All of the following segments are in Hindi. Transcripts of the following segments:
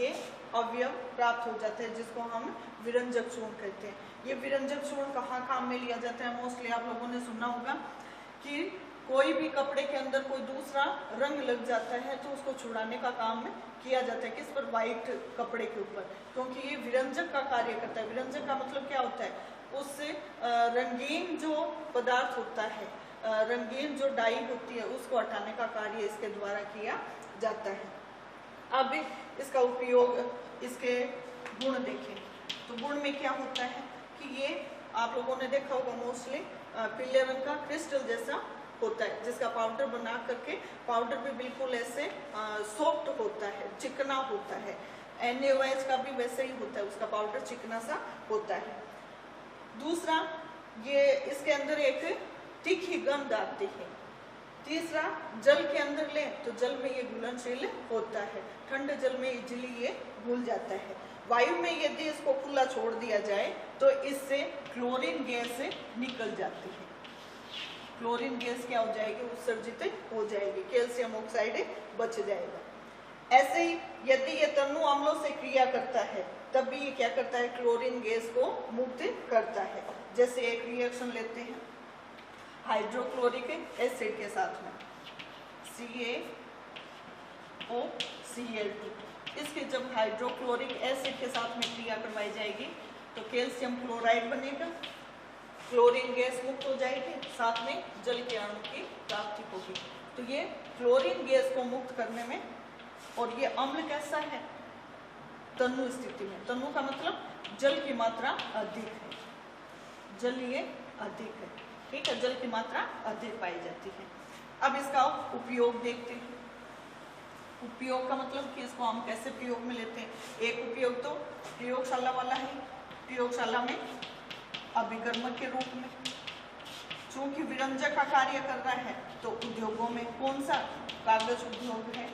ये अवयव प्राप्त हो जाता है, जिसको हम विरंजक चूर्ण कहते हैं। ये विरंजक चूर्ण कहाँ काम में लिया जाता है? मोस्टली आप लोगों ने सुना होगा कि कोई भी कपड़े के अंदर कोई दूसरा रंग लग जाता है तो उसको छुड़ाने का काम किया जाता है। किस पर? व्हाइट कपड़े के ऊपर, क्योंकि ये विरंजक का कार्य करता है। विरंजक का मतलब क्या होता है? उससे रंगीन जो पदार्थ होता है, रंगीन जो डाई होती है, उसको हटाने का कार्य इसके द्वारा किया जाता है। अब इसका उपयोग, इसके गुण देखें तो गुण में क्या होता है कि ये आप लोगों ने देखा होगा मोस्टली पीले रंग का क्रिस्टल जैसा होता है, जिसका पाउडर बना करके, पाउडर भी बिल्कुल ऐसे सॉफ्ट होता है, चिकना होता है। NaOH का भी वैसे ही होता है, उसका पाउडर चिकना सा होता है। दूसरा, ये इसके अंदर एक तीखी गंध आती है। तीसरा, जल के अंदर ले तो जल में ये घुलनशील होता है, ठंडे जल में इजीली ये घुल जाता है। वायु में यदि इसको खुला छोड़ दिया जाए तो इससे क्लोरीन गैस निकल जाती है। क्लोरीन गैस क्या हो जाएगी? उत्सर्जित हो जाएगी, कैल्शियम ऑक्साइड बच जाएगा। ऐसे ही यदि ये तनु अम्लों से क्रिया करता है तब भी ये क्या करता है? क्लोरीन गैस को मुक्त करता है। जैसे एक रिएक्शन लेते हैं हाइड्रोक्लोरिक एसिड के साथ में, CaOCl2। इसके जब हाइड्रोक्लोरिक एसिड के साथ में क्रिया करवाई जाएगी तो कैल्शियम क्लोराइड बनेगा, क्लोरीन गैस मुक्त हो जाएगी, साथ में जल के अणु की प्राप्ति होगी। तो ये क्लोरीन गैस को मुक्त करने में, और ये अम्ल कैसा है? तनु स्थिति में। तनु का मतलब जल की मात्रा अधिक है, जल ये अधिक है, ठीक है, जल की मात्रा अधिक पाई जाती है। अब इसका उपयोग देखते हैं। उपयोग का मतलब कि इसको हम कैसे प्रयोग में लेते हैं। एक उपयोग तो प्रयोगशाला वाला है। प्रयोगशाला में अभिकर्मक के रूप में, चूंकि विरंजक का कार्य कर रहा है तो उद्योगों में, कौन सा? कागज उद्योग है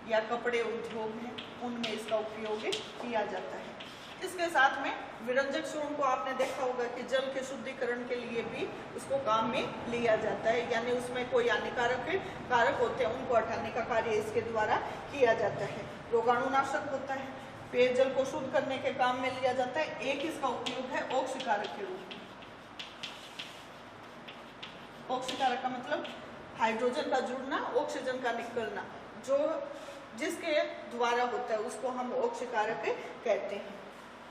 या कपड़े उद्योग है, उनमें इसका उपयोग किया जाता है। इसके साथ में विरंजक चूर्ण को आपने देखा होगा कि जल के शुद्धिकरण के लिए भी उसको काम में लिया जाता है, यानी उसमें कोई हानिकारक कारक होते हैं उनको हटाने का कार्य इसके द्वारा किया जाता है। रोगाणुनाशक होता है, पेयजल को शुद्ध करने के काम में लिया जाता है। एक इसका उपयोग है ऑक्सीकारक के रूप में। ऑक्सीकारक का मतलब हाइड्रोजन का जुड़ना, ऑक्सीजन का निकलना, जो जिसके द्वारा होता है उसको हम ऑक्सीकारक कहते हैं।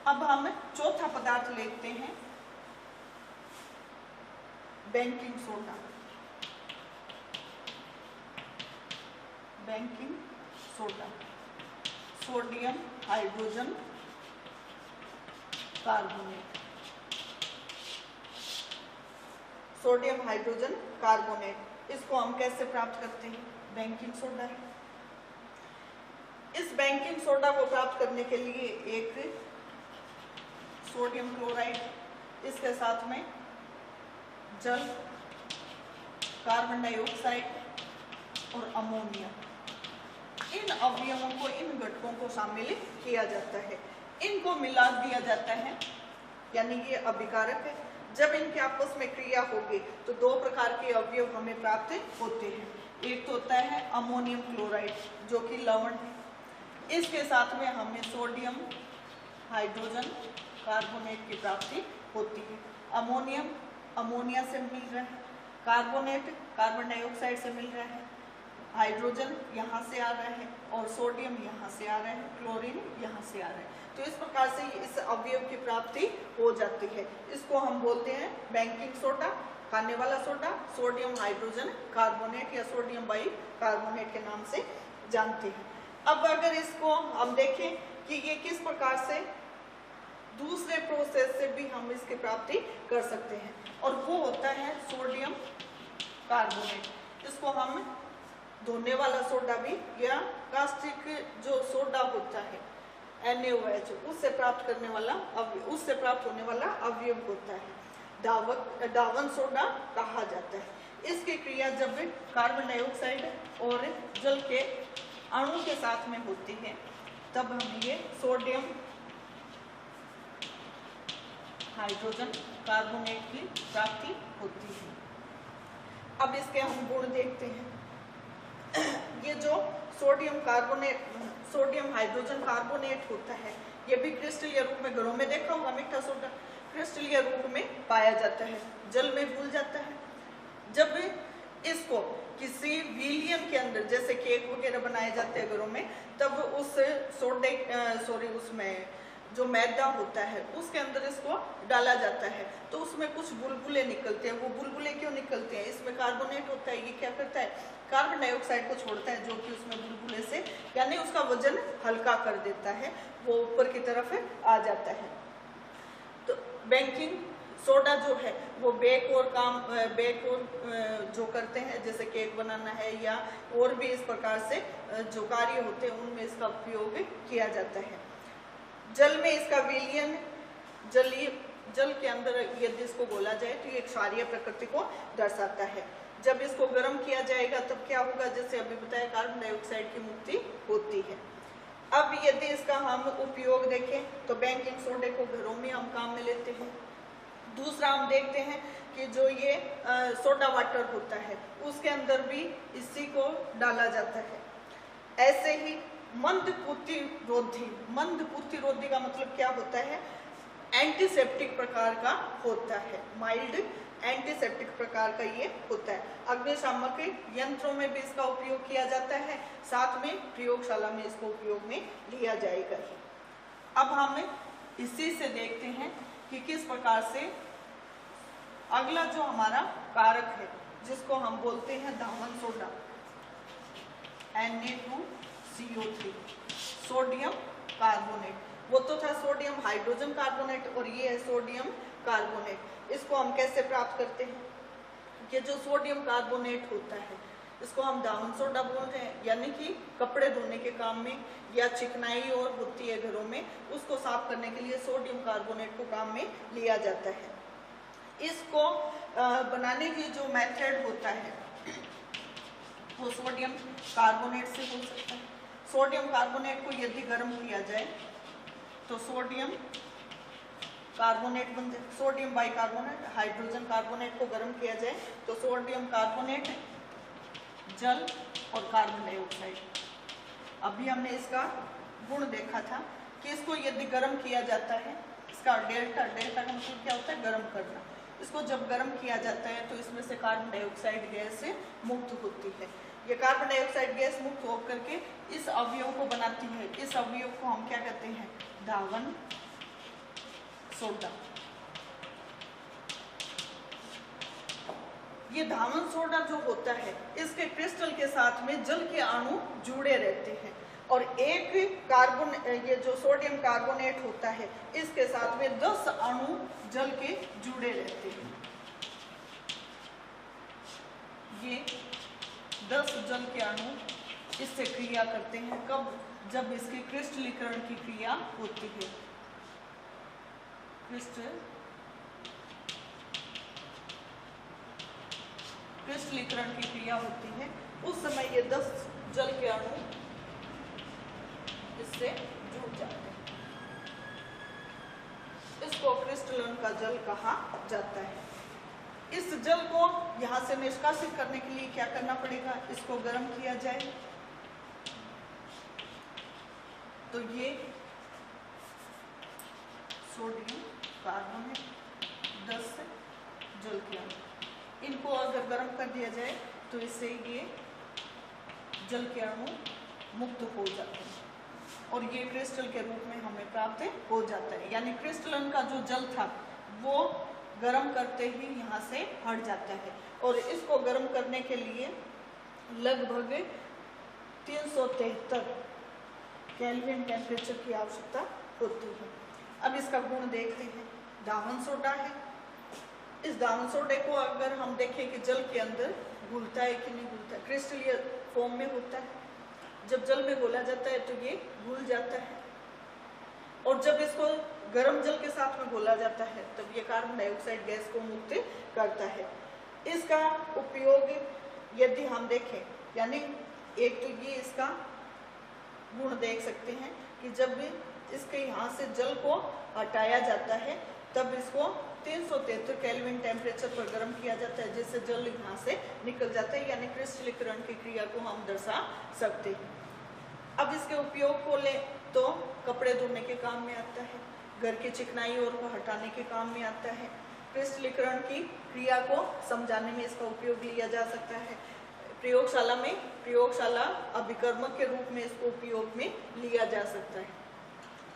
अब हम चौथा पदार्थ लेते हैं, baking soda. Baking soda, sodium hydrogen carbonate. Sodium hydrogen carbonate, इसको हम कैसे प्राप्त करते हैं? बेकिंग सोडा है। इस बेकिंग सोडा को प्राप्त करने के लिए एक सोडियम क्लोराइड, इसके साथ में जल, कार्बन डाइऑक्साइड और अमोनिया, इन अवयवों को, इन घटकों को शामिल किया जाता है। इनको मिला दिया जाता है, यानी ये अभिकारक है। जब इनके आपस में क्रिया होगी तो दो प्रकार के अवयव हमें प्राप्त होते हैं। एक तो होता है अमोनियम क्लोराइड जो कि लवण है, इसके साथ में हमें सोडियम हाइड्रोजन कार्बोनेट की प्राप्ति होती है। अमोनियम अमोनिया से मिल रहा है, कार्बोनेट कार्बन डाइऑक्साइड से मिल रहा है, हाइड्रोजन यहाँ से आ रहा है और सोडियम यहाँ से आ रहा है, क्लोरीन यहाँ से आ रहा है। तो इस प्रकार से इस अवयव की प्राप्ति हो जाती है। इसको हम बोलते हैं बेकिंग सोडा, खाने वाला सोडा, सोडियम हाइड्रोजन कार्बोनेट या सोडियम बाई कार्बोनेट के नाम से जानते हैं। अब अगर इसको हम देखें कि ये किस प्रकार से दूसरे प्रोसेस से भी हम इसकी प्राप्ति कर सकते हैं, और वो होता है सोडियम कार्बोनेट। इसको हम धोने वाला सोडा भी या कास्टिक जो सोडा होता है NaOH, उससे प्राप्त होने वाला अवयव होता है, दावन सोडा कहा जाता है। इसकी क्रिया जब कार्बन डाइऑक्साइड और जल के अणु के साथ में होती है तब हमें ये सोडियम हाइड्रोजन कार्बोनेट की प्राप्ति होती है। अब इसके हम गुण देखते हैं। ये जो सोडियम हाइड्रोजन कार्बोनेट होता है, ये भी क्रिस्टलीय रूप में घरों में देखा होगा, मीठा सोडा क्रिस्टलीय रूप में पाया जाता है, जल में घुल जाता है। जब इसको किसी विलियन के अंदर, जैसे केक वगैरह बनाए जाते हैं घरों में, तब उस उसमें जो मैदा होता है उसके अंदर इसको डाला जाता है तो उसमें कुछ बुलबुले निकलते हैं। वो बुलबुले क्यों निकलते हैं? इसमें कार्बोनेट होता है, ये क्या करता है, कार्बन डाइऑक्साइड को छोड़ता है, जो कि उसमें बुलबुले से यानी उसका वजन हल्का कर देता है, वो ऊपर की तरफ आ जाता है। तो बेकिंग सोडा जो है वो बेक और जो करते हैं, जैसे केक बनाना है या और भी इस प्रकार से जो कार्य होते हैं उनमें इसका उपयोग किया जाता है। जल में इसका विलयन, जल के अंदर यदि इसको घोला जाए तो ये क्षारीय प्रकृति को दर्शाता है। जब इसको गर्म किया जाएगा तब क्या होगा, जैसे अभी बताया, कार्बन डाइऑक्साइड की मुक्ति होती है। अब यदि इसका हम उपयोग देखें तो बेकिंग सोडे को घरों में हम काम में लेते हैं। दूसरा हम देखते हैं कि जो ये सोडा वाटर होता है उसके अंदर भी इसी को डाला जाता है। ऐसे ही मंद प्रतिरोधी का मतलब क्या होता है, एंटीसेप्टिक प्रकार का होता है, माइल्ड एंटीसेप्टिक प्रकार का ये होता है। अग्निशामक यंत्रों में भी इसका उपयोग किया जाता है, साथ में प्रयोगशाला में इसको उपयोग में लिया जाएगा ही। अब हम इसी से देखते हैं कि किस प्रकार से अगला जो हमारा कारक है जिसको हम बोलते हैं दामन सोडा, Na2CO3, सोडियम कार्बोनेट। वो तो था सोडियम हाइड्रोजन कार्बोनेट और ये है सोडियम कार्बोनेट। इसको हम कैसे प्राप्त करते हैं? ये जो सोडियम कार्बोनेट होता है इसको हम दामन सोडा बोलते हैं, यानी कि कपड़े धोने के काम में या चिकनाई और होती है घरों में, उसको साफ करने के लिए सोडियम कार्बोनेट को काम में लिया जाता है। इसको बनाने की जो मेथड होता है वो सोडियम कार्बोनेट से हो सकता है। सोडियम कार्बोनेट को यदि गर्म किया जाए तो सोडियम कार्बोनेट बन जाए, सोडियम बाइकार्बोनेट, हाइड्रोजन कार्बोनेट को गर्म किया जाए तो सोडियम कार्बोनेट, जल और कार्बन डाइऑक्साइड। अभी हमने इसका गुण देखा था कि इसको यदि गर्म किया जाता है, इसका डेल्टा का मतलब क्या होता है, गर्म करना। इसको जब गर्म किया जाता है तो इसमें से कार्बन डाइऑक्साइड गैस मुक्त होती है। ये कार्बन डाइऑक्साइड गैस मुक्त होकर के इस अवयव को बनाती है। इस अवयव को हम क्या कहते हैं, दामन सोडा। ये दामन सोडा जो होता है इसके क्रिस्टल के साथ में जल के अणु जुड़े रहते हैं और एक ये जो सोडियम कार्बोनेट होता है इसके साथ में 10 अणु जल के जुड़े रहते हैं। ये 10 जल के अणु इससे क्रिया करते हैं। कब? जब इसके क्रिस्टलीकरण की क्रिया होती है। क्रिस्टलीकरण की क्रिया होती है, उस समय ये 10 जल के अणु इससे जुड़ जाते हैं। इसको क्रिस्टलन का जल कहा जाता है। इस जल को यहाँ से निष्कासित करने के लिए क्या करना पड़ेगा, इसको गर्म किया जाए तो ये सोडियम कार्बोनेट 10 जल के अणु, इनको अगर गर्म कर दिया जाए तो इससे ये जल के अणु मुक्त हो जाते हैं और ये क्रिस्टल के रूप में हमें प्राप्त हो जाता है। यानी क्रिस्टलन का जो जल था वो गर्म करते ही यहाँ से हट जाता है और इसको गर्म करने के लिए लगभग 373 केल्विन टेम्परेचर की आवश्यकता होती है। अब इसका गुण देखते हैं। दामन सोडा है, इस दामन सोडे को अगर हम देखें कि जल के अंदर घुलता है कि नहीं घुलता है, क्रिस्टलीय फॉर्म में होता है। जब जल में घोला जाता है तो ये घुल जाता है और जब इसको गर्म जल के साथ में घोला जाता है तब ये कार्बन डाइऑक्साइड गैस को मुक्त करता है। इसका उपयोग यदि हम देखें, यानी एक तो ये इसका गुण देख सकते हैं कि जब इसके यहाँ से जल को हटाया जाता है तब इसको 373 केल्विन टेम्परेचर पर गर्म किया जाता है, जिससे जल यहाँ से निकल जाता है, यानी क्रिस्टलीकरण की क्रिया को हम दर्शा सकते हैं। अब इसके उपयोग को ले तो कपड़े धोने के काम में आता है, घर की चिकनाई और को हटाने के काम में आता है, क्रिस्टलीकरण की क्रिया को समझाने में इसका उपयोग लिया जा सकता है, प्रयोगशाला अभिकर्मक के रूप में इसको उपयोग में लिया जा सकता है।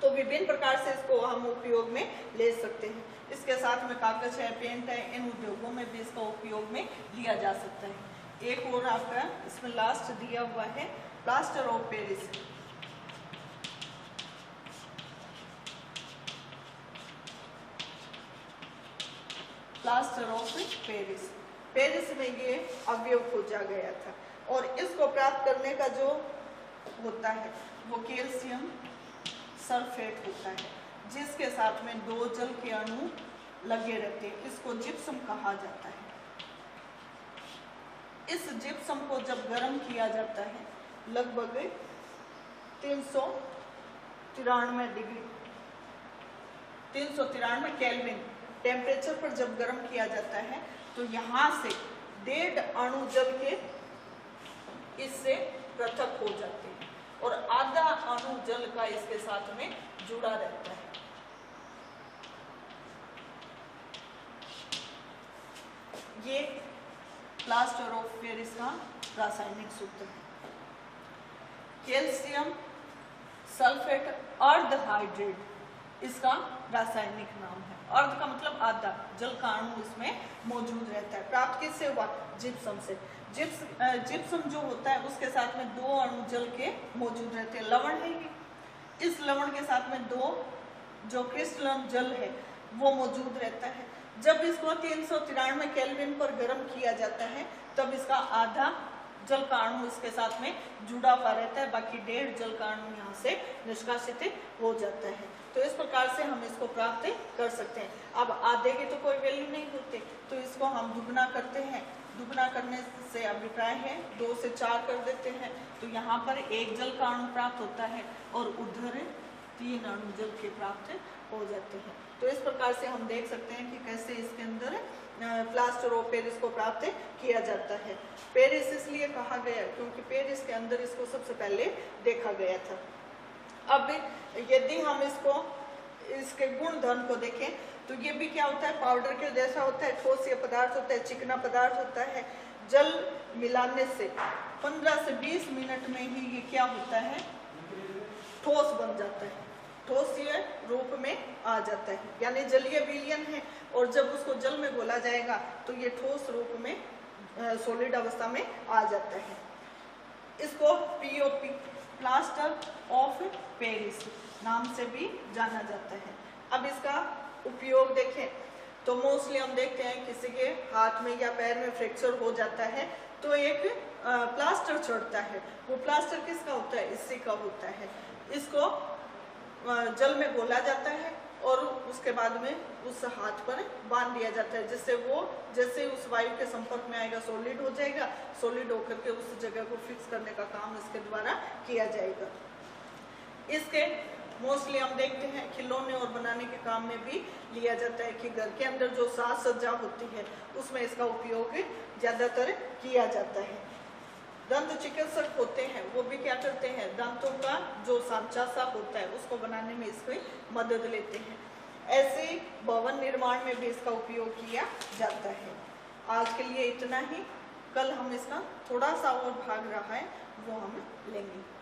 तो विभिन्न प्रकार से इसको हम उपयोग में ले सकते हैं। इसके साथ में कागज है, पेंट है, इन उद्योगों में भी इसका उपयोग में लिया जा सकता है। एक और आपका इसमें लास्ट दिया हुआ है plaster of Paris. Plaster of Paris, Paris में ये अवयव खोजा गया था और इसको प्राप्त करने का जो होता है वो कैल्शियम सल्फेट होता है, जिसके साथ में 2 जल के अणु लगे रहते हैं। इसको जिप्सम कहा जाता है। इस जिप्सम को जब गर्म किया जाता है लगभग 393 केल्विन टेम्परेचर पर जब गर्म किया जाता है तो यहाँ से 1.5 अणु जल के इससे पृथक हो जाते हैं और आधा अणु जल का इसके साथ में जुड़ा रहता है। ये प्लास्टर ऑफ पेरिस का रासायनिक सूत्र है। कैल्शियम सल्फेट अर्ध हाइड्रेट इसका रासायनिक नाम है। अर्ध का मतलब आधा, जल का अणु इसमें मौजूद रहता है। प्राप्त किससे हुआ? जिप्सम से। जिप्सम जो होता है उसके साथ में 2 अणु जल के मौजूद रहते हैं। लवण है ये, इस लवण के साथ में 2 जो क्रिस्टलन जल है वो मौजूद रहता है। जब इसको 393 केल्विन पर गर्म किया जाता है तब इसका आधा जल का अणु इसके साथ में जुड़ा हुआ रहता है, बाकी 1.5 जल का अणु यहाँ से निष्कासित हो जाता है। तो इस प्रकार से हम इसको प्राप्त कर सकते हैं। अब आधे की तो कोई वैल्यू नहीं होती, तो इसको हम दुगना करते हैं। दुगना करने से अभिप्राय है 2 से 4 कर देते हैं, तो यहाँ पर 1 जल का अणु प्राप्त होता है और उधर 3 अणु जल के प्राप्त हो जाते हैं। तो इस प्रकार से हम देख सकते हैं कि कैसे इसके अंदर प्लास्टर ऑफ पेरिस को प्राप्त किया जाता है। पेरिस इसलिए कहा गया क्योंकि पेरिस के अंदर इसको सबसे पहले देखा गया था। अब यदि हम इसके गुण धर्म को देखें तो ये भी क्या होता है, पाउडर के जैसा होता है, ठोस पदार्थ होता है, चिकना पदार्थ होता है। जल मिलाने से 15 से 20 मिनट में ही ये क्या होता है, ठोस बन जाता है, ठोसीय रूप में आ जाता है, यानी जलीय विलयन है। और जब उसको जल में घोला जाएगा तो ये ठोस रूप में सॉलिड अवस्था में आ जाता है। इसको पीओपी प्लास्टर ऑफ पेरिस नाम से भी जाना जाता है। अब इसका उपयोग देखें तो मोस्टली हम देखते हैं किसी के हाथ में या पैर में फ्रैक्चर हो जाता है तो एक प्लास्टर चढ़ता है। वो प्लास्टर किसका होता है? इसी का होता है। इसको जल में घोला जाता है और उसके बाद में उस हाथ पर बांध दिया जाता है, जिससे वो जैसे उस वायु के संपर्क में आएगा सॉलिड हो जाएगा। सॉलिड होकर के उस जगह को फिक्स करने का काम इसके द्वारा किया जाएगा। इसके मोस्टली हम देखते हैं खिलौने और बनाने के काम में भी लिया जाता है कि घर के अंदर जो साज सज्जा होती है उसमें इसका उपयोग ज्यादातर किया जाता है। दंत चिकित्सक होते हैं वो भी क्या करते हैं, दांतों का जो सांचा सा होता है उसको बनाने में इसकी मदद लेते हैं। ऐसे भवन निर्माण में भी इसका उपयोग किया जाता है। आज के लिए इतना ही। कल हम इसका थोड़ा सा और भाग रहा है वो हम लेंगे।